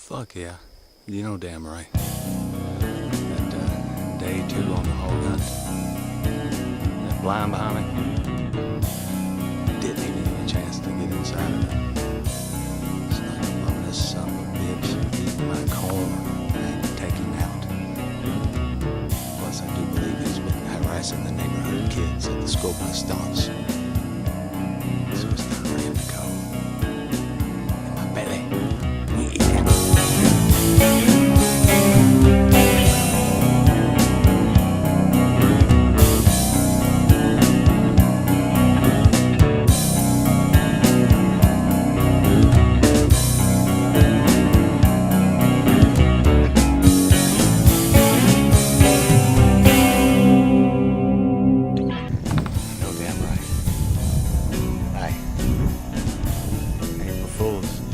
Fuck yeah. You know damn right. That day two on the hog hunt, that blind behind me, didn't even get a chance to get inside of it. It's like a bonus son of a bitch eating my corn. I had to take him out. Plus, I do believe he's been harassing the neighborhood kids at the school bus stops. So it's time for him to go. In my belly. Yeah.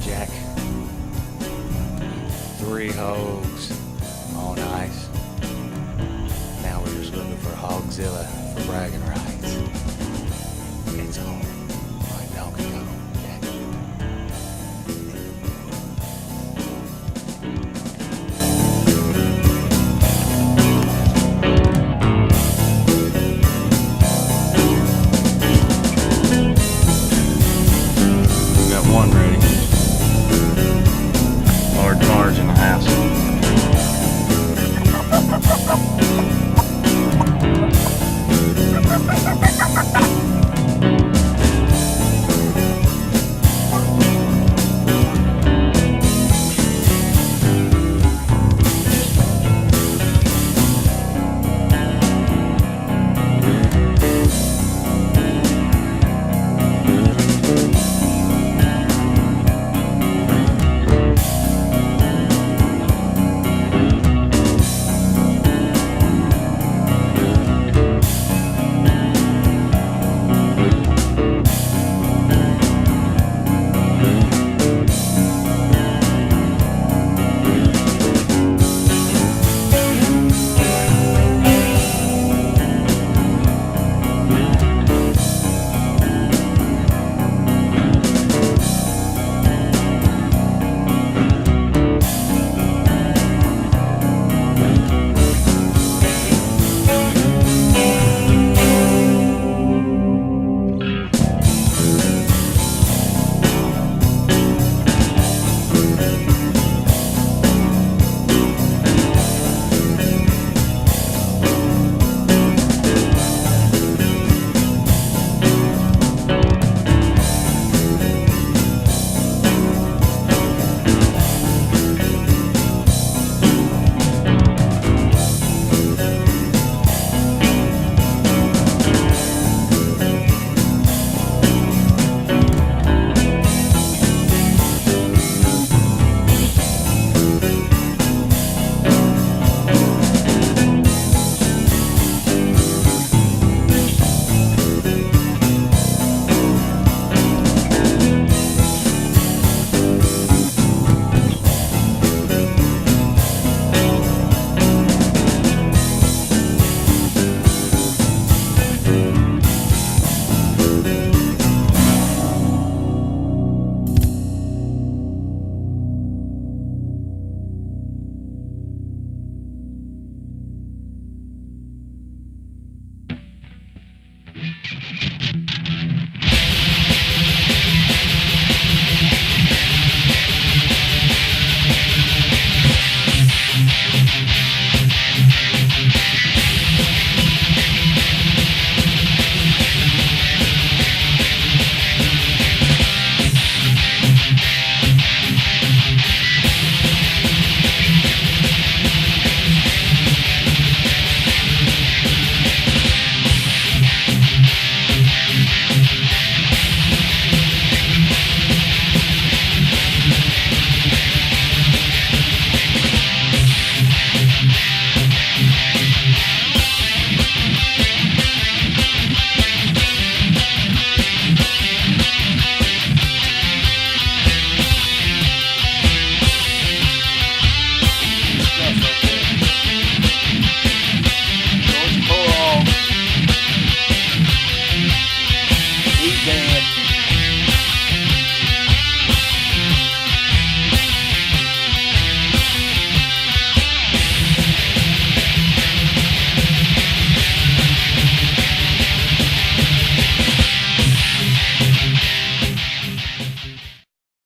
Jack. 3 hogs on ice. Now we're just looking for Hogzilla for bragging rights.